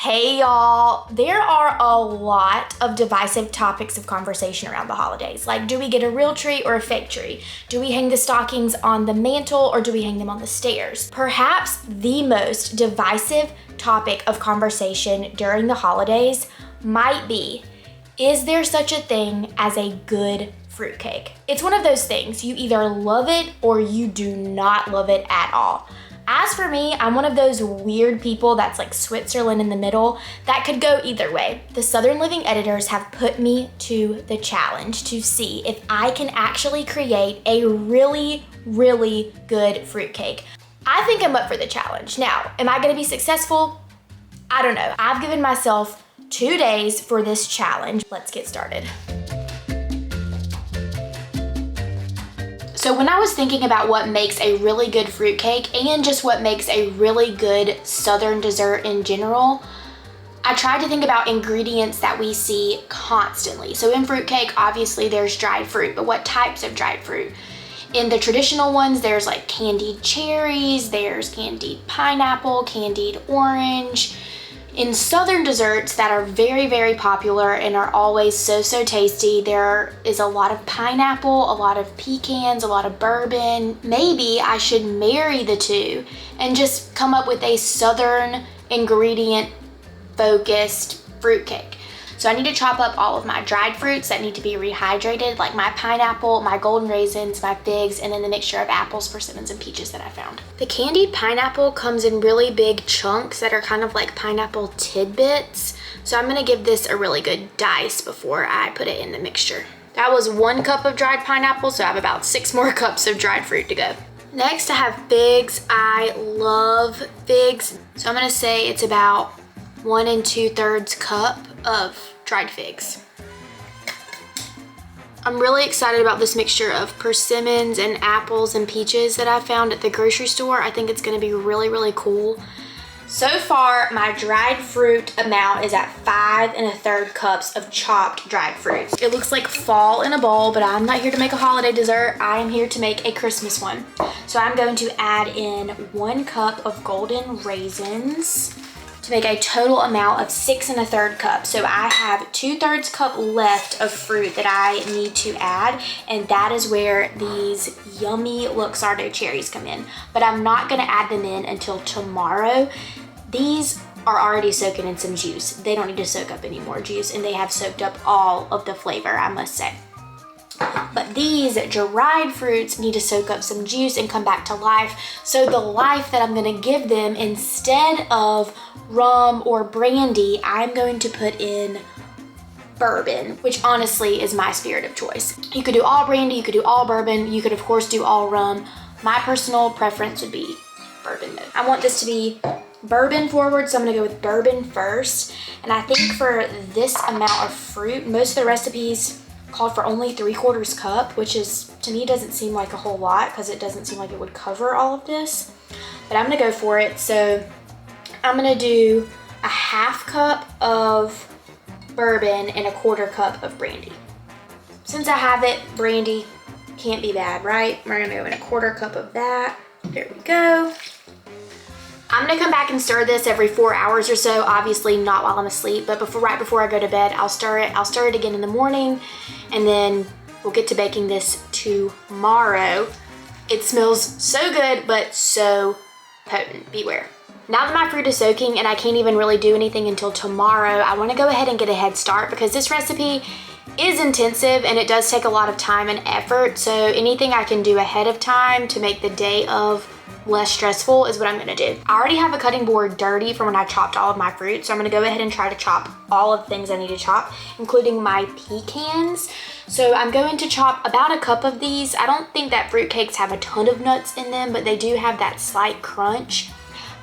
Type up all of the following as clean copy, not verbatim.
Hey y'all, there are a lot of divisive topics of conversation around the holidays. Like, do we get a real tree or a fake tree? Do we hang the stockings on the mantle or do we hang them on the stairs? Perhaps the most divisive topic of conversation during the holidays might be, is there such a thing as a good fruitcake? It's one of those things, you either love it or you do not love it at all. As for me, I'm one of those weird people that's like Switzerland in the middle that could go either way. The Southern Living editors have put me to the challenge to see if I can actually create a really, really good fruitcake. I think I'm up for the challenge. Now, am I gonna be successful? I don't know. I've given myself 2 days for this challenge. Let's get started. So when I was thinking about what makes a really good fruitcake and just what makes a really good Southern dessert in general, I tried to think about ingredients that we see constantly. So in fruitcake, obviously there's dried fruit, but what types of dried fruit? In the traditional ones, there's like candied cherries, there's candied pineapple, candied orange. In Southern desserts that are very, very popular and are always so tasty, there is a lot of pineapple, a lot of pecans, a lot of bourbon. Maybe I should marry the two and just come up with a Southern ingredient focused fruitcake. So I need to chop up all of my dried fruits that need to be rehydrated, like my pineapple, my golden raisins, my figs, and then the mixture of apples, persimmons, and peaches that I found. The candied pineapple comes in really big chunks that are kind of like pineapple tidbits. So I'm gonna give this a really good dice before I put it in the mixture. That was 1 cup of dried pineapple, so I have about 6 more cups of dried fruit to go. Next I have figs. I love figs. So I'm gonna say it's about 1 2/3 cup of dried figs. I'm really excited about this mixture of persimmons and apples and peaches that I found at the grocery store. I think it's gonna be really, really cool. So far, my dried fruit amount is at 5 1/3 cups of chopped dried fruit. It looks like fall in a bowl, but I'm not here to make a holiday dessert. I am here to make a Christmas one. So I'm going to add in 1 cup of golden raisins, to make a total amount of 6 1/3 cups. So I have 2/3 cup left of fruit that I need to add, and that is where these yummy Luxardo cherries come in. But I'm not gonna add them in until tomorrow. These are already soaking in some juice. They don't need to soak up any more juice, and they have soaked up all of the flavor, I must say. But these dried fruits need to soak up some juice and come back to life. So the life that I'm gonna give them, instead of rum or brandy, I'm going to put in bourbon, which honestly is my spirit of choice. You could do all brandy, you could do all bourbon, you could of course do all rum. My personal preference would be bourbon though. I want this to be bourbon forward, so I'm gonna go with bourbon first. And I think for this amount of fruit, most of the recipes called for only 3/4 cup, which is, to me, doesn't seem like a whole lot because it doesn't seem like it would cover all of this. But I'm gonna go for it. So I'm gonna do a 1/2 cup of bourbon and a 1/4 cup of brandy. Since I have it, brandy can't be bad, right? We're gonna go in a 1/4 cup of that. There we go. I'm gonna come back and stir this every 4 hours or so, obviously not while I'm asleep, but right before I go to bed, I'll stir it. I'll stir it again in the morning, and then we'll get to baking this tomorrow. It smells so good, but so potent, beware. Now that my fruit is soaking and I can't even really do anything until tomorrow, I wanna go ahead and get a head start because this recipe is intensive and it does take a lot of time and effort. So anything I can do ahead of time to make the day of less stressful is what I'm gonna do. I already have a cutting board dirty from when I chopped all of my fruit, so I'm gonna go ahead and try to chop all of the things I need to chop, including my pecans. So I'm going to chop about a cup of these. I don't think that fruitcakes have a ton of nuts in them, but they do have that slight crunch.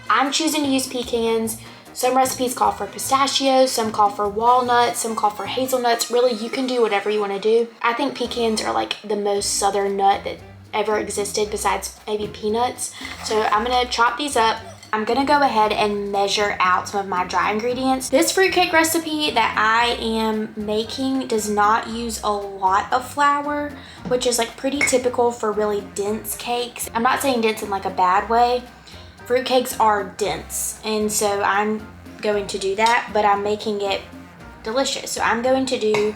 I'm choosing to use pecans. Some recipes call for pistachios, some call for walnuts, some call for hazelnuts. Really, you can do whatever you wanna do. I think pecans are like the most Southern nut that ever existed besides maybe peanuts. So I'm gonna chop these up. I'm gonna go ahead and measure out some of my dry ingredients. This fruitcake recipe that I am making does not use a lot of flour, which is like pretty typical for really dense cakes. I'm not saying dense in like a bad way. Fruitcakes are dense, and so I'm going to do that, but I'm making it delicious. So I'm going to do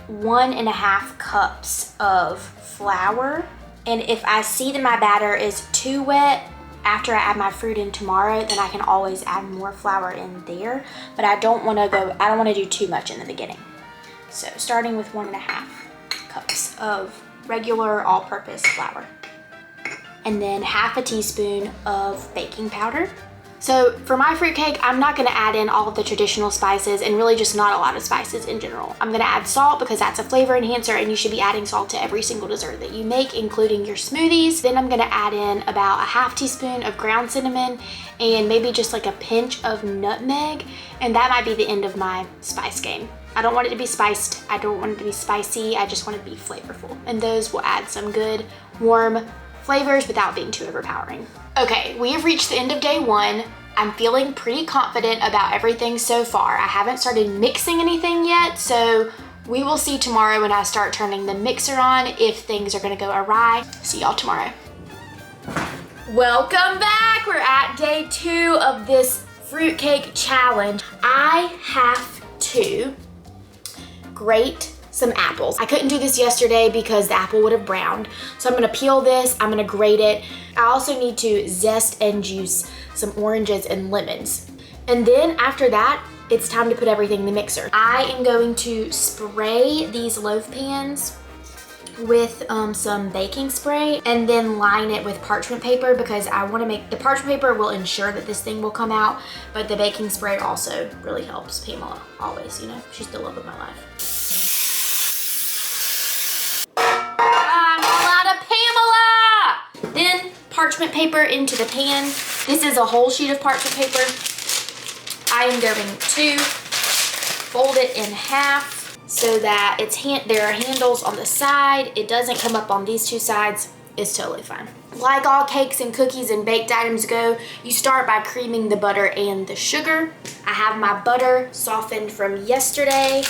1.5 cups of flour. And if I see that my batter is too wet after I add my fruit in tomorrow, then I can always add more flour in there. But I don't want to do too much in the beginning. So starting with 1.5 cups of regular all-purpose flour. And then half a teaspoon of baking powder. So for my fruitcake, I'm not gonna add in all of the traditional spices and really just not a lot of spices in general. I'm gonna add salt because that's a flavor enhancer, and you should be adding salt to every single dessert that you make, including your smoothies. Then I'm gonna add in about a half teaspoon of ground cinnamon and maybe just like a pinch of nutmeg. And that might be the end of my spice game. I don't want it to be spiced. I don't want it to be spicy. I just want it to be flavorful. And those will add some good warm flavors without being too overpowering. Okay, we have reached the end of day 1. I'm feeling pretty confident about everything so far. I haven't started mixing anything yet, so we will see tomorrow when I start turning the mixer on if things are gonna go awry. See y'all tomorrow. Welcome back. We're at day 2 of this fruitcake challenge. I have to grate some apples. I couldn't do this yesterday because the apple would have browned. So I'm gonna peel this, I'm gonna grate it. I also need to zest and juice some oranges and lemons. And then after that, it's time to put everything in the mixer. I am going to spray these loaf pans with some baking spray and then line it with parchment paper because I want to make, the parchment paper will ensure that this thing will come out, but the baking spray also really helps. Pamela, always, you know, she's the love of my life. I'm all out of Pamela! Then parchment paper into the pan. This is a whole sheet of parchment paper. I am going to fold it in half so that there are handles on the side. It doesn't come up on these two sides. It's totally fine. Like all cakes and cookies and baked items go, you start by creaming the butter and the sugar. I have my butter softened from yesterday.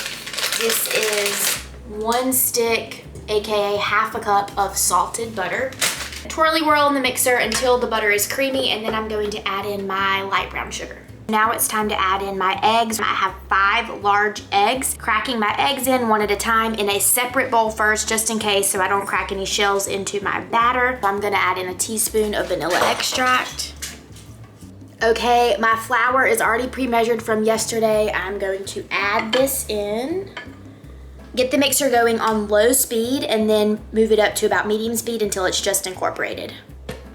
This is 1 stick, aka half a cup of salted butter. Twirly whirl in the mixer until the butter is creamy, and then I'm going to add in my light brown sugar. Now it's time to add in my eggs. I have 5 large eggs. Cracking my eggs in one at a time in a separate bowl first, just in case, so I don't crack any shells into my batter. I'm gonna add in a teaspoon of vanilla extract. Okay, my flour is already pre-measured from yesterday. I'm going to add this in. Get the mixer going on low speed and then move it up to about medium speed until it's just incorporated.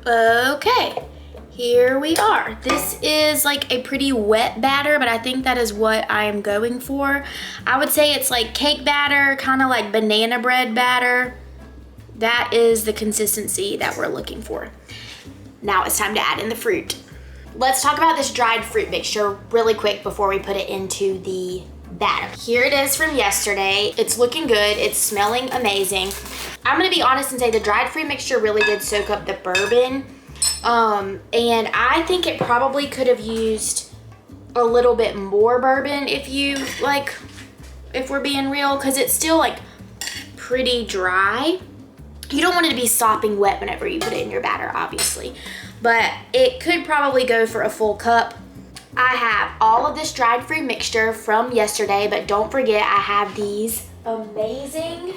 Okay. Here we are. This is like a pretty wet batter, but I think that is what I am going for. I would say it's like cake batter, kind of like banana bread batter. That is the consistency that we're looking for. Now it's time to add in the fruit. Let's talk about this dried fruit mixture really quick before we put it into the batter. Here it is from yesterday. It's looking good. It's smelling amazing. I'm gonna be honest and say the dried fruit mixture really did soak up the bourbon. And I think it probably could have used a little bit more bourbon if we're being real, because it's still like pretty dry. You don't want it to be sopping wet whenever you put it in your batter, obviously, but it could probably go for a full cup. I have all of this dried fruit mixture from yesterday, but don't forget I have these amazing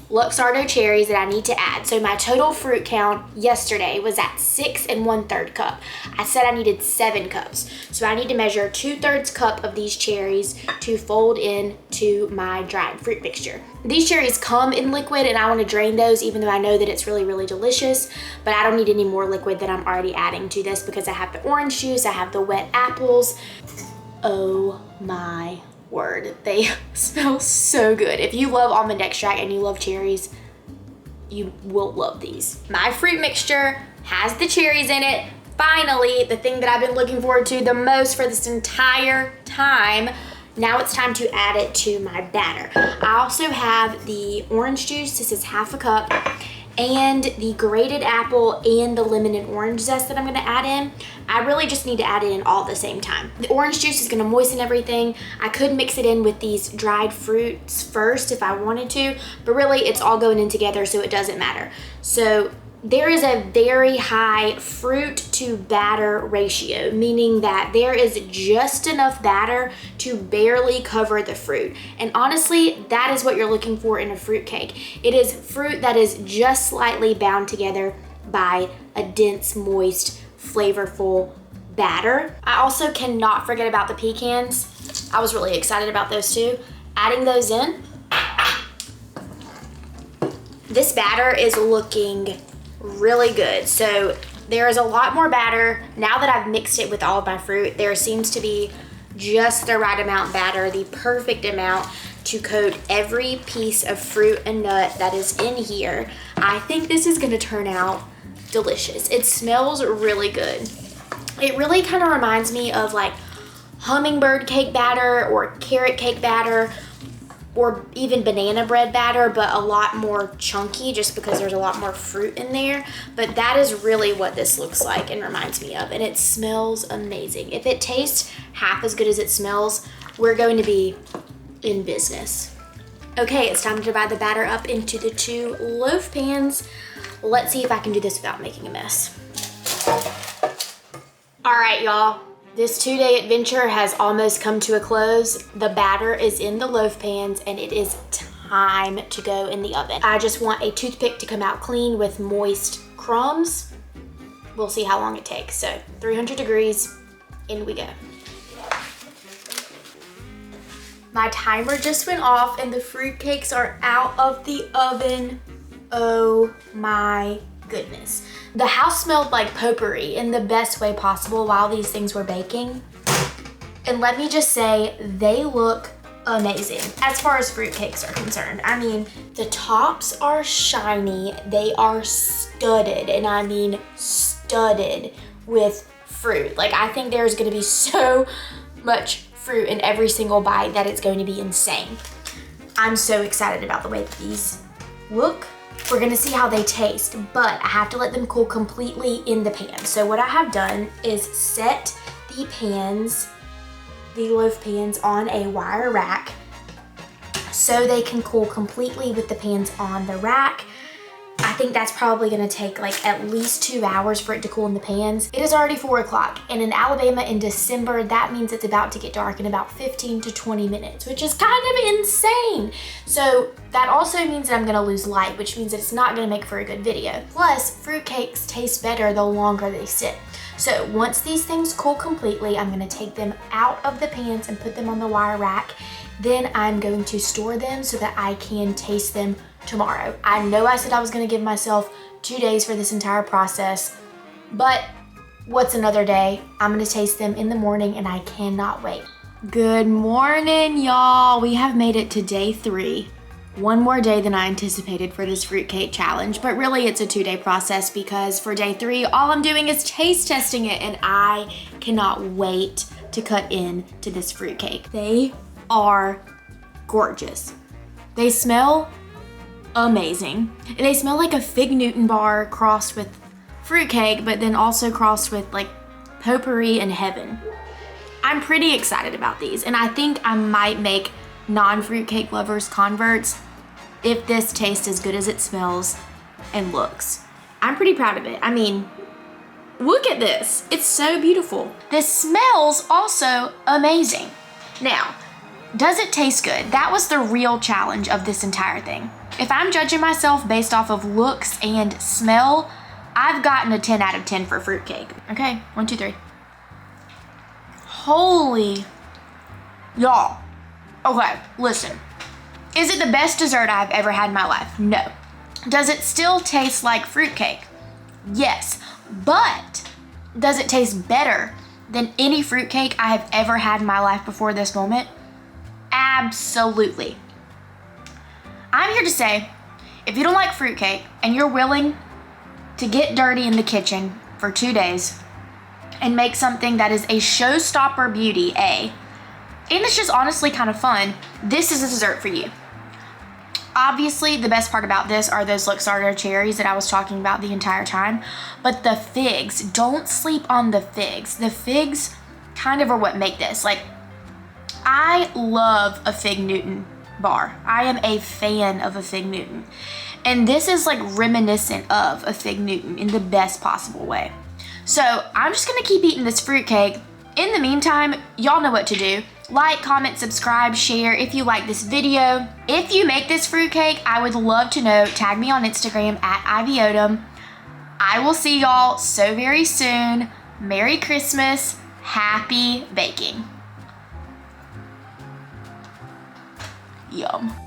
Luxardo cherries that I need to add. So my total fruit count yesterday was at 6 1/3 cup. I said I needed 7 cups. So I need to measure 2/3 cup of these cherries to fold into my dried fruit mixture. These cherries come in liquid and I want to drain those, even though I know that it's really, really delicious, but I don't need any more liquid than I'm already adding to this because I have the orange juice, I have the wet apples. Oh my word, they smell so good. If you love almond extract and you love cherries, you will love these. My fruit mixture has the cherries in it. Finally, the thing that I've been looking forward to the most for this entire time. Now it's time to add it to my batter. I also have the orange juice, this is half a cup, and the grated apple and the lemon and orange zest that I'm gonna add in. I really just need to add it in all at the same time. The orange juice is gonna moisten everything. I could mix it in with these dried fruits first if I wanted to, but really it's all going in together, so it doesn't matter. So there is a very high fruit to batter ratio, meaning that there is just enough batter to barely cover the fruit. And honestly, that is what you're looking for in a fruit cake. It is fruit that is just slightly bound together by a dense, moist, flavorful batter. I also cannot forget about the pecans. I was really excited about those too. Adding those in. This batter is looking really good. So there is a lot more batter. Now that I've mixed it with all of my fruit, there seems to be just the right amount batter, the perfect amount to coat every piece of fruit and nut that is in here. I think this is gonna turn out delicious. It smells really good. It really kind of reminds me of like hummingbird cake batter or carrot cake batter, or even banana bread batter, but a lot more chunky just because there's a lot more fruit in there. But that is really what this looks like and reminds me of, and it smells amazing. If it tastes half as good as it smells, we're going to be in business. Okay, it's time to divide the batter up into the 2 loaf pans. Let's see if I can do this without making a mess. All right, y'all. This 2-day adventure has almost come to a close. The batter is in the loaf pans and it is time to go in the oven. I just want a toothpick to come out clean with moist crumbs. We'll see how long it takes. So 300 degrees, in we go. My timer just went off and the fruitcakes are out of the oven. Oh my goodness. The house smelled like potpourri in the best way possible while these things were baking. And let me just say, they look amazing as far as fruitcakes are concerned. I mean, the tops are shiny. They are studded, and I mean studded with fruit. Like, I think there's gonna be so much fruit in every single bite that it's going to be insane. I'm so excited about the way that these look. We're gonna see how they taste, but I have to let them cool completely in the pan. So what I have done is set the pans, the loaf pans, on a wire rack so they can cool completely with the pans on the rack. I think that's probably gonna take like at least 2 hours for it to cool in the pans. It is already 4 o'clock, and in Alabama in December, that means it's about to get dark in about 15 to 20 minutes, which is kind of insane. So that also means that I'm gonna lose light, which means that it's not gonna make for a good video. Plus, fruitcakes taste better the longer they sit. So once these things cool completely, I'm gonna take them out of the pans and put them on the wire rack. Then I'm going to store them so that I can taste them tomorrow. I know I said I was gonna give myself 2 days for this entire process, but what's another day? I'm gonna taste them in the morning and I cannot wait. Good morning, y'all. We have made it to day 3. One more day than I anticipated for this fruitcake challenge, but really it's a 2-day process because for day 3, all I'm doing is taste testing it, and I cannot wait to cut into this fruitcake. They are gorgeous. They smell amazing. They smell like a Fig Newton bar crossed with fruitcake, but then also crossed with like potpourri and heaven. I'm pretty excited about these, and I think I might make non-fruitcake lovers converts if this tastes as good as it smells and looks. I'm pretty proud of it. I mean, look at this. It's so beautiful. This smells also amazing. Now, does it taste good? That was the real challenge of this entire thing. If I'm judging myself based off of looks and smell, I've gotten a 10 out of 10 for fruitcake. Okay, 1, 2, 3. Holy, y'all. Okay, listen. Is it the best dessert I've ever had in my life? No. Does it still taste like fruitcake? Yes. But does it taste better than any fruitcake I have ever had in my life before this moment? Absolutely. I'm here to say, if you don't like fruitcake and you're willing to get dirty in the kitchen for 2 days and make something that is a showstopper beauty, and it's just honestly kind of fun, this is a dessert for you. Obviously, the best part about this are those Luxardo cherries that I was talking about the entire time, but the figs, don't sleep on the figs. The figs kind of are what make this. Like, I love a Fig Newton bar. I am a fan of a fig Newton. And this is like reminiscent of a fig Newton in the best possible way. So I'm just gonna keep eating this fruitcake. In the meantime, y'all know what to do. Like, comment, subscribe, share if you like this video. If you make this fruitcake, I would love to know. Tag me on Instagram at ivyotum. I will see y'all so very soon. Merry Christmas. Happy baking. Yum.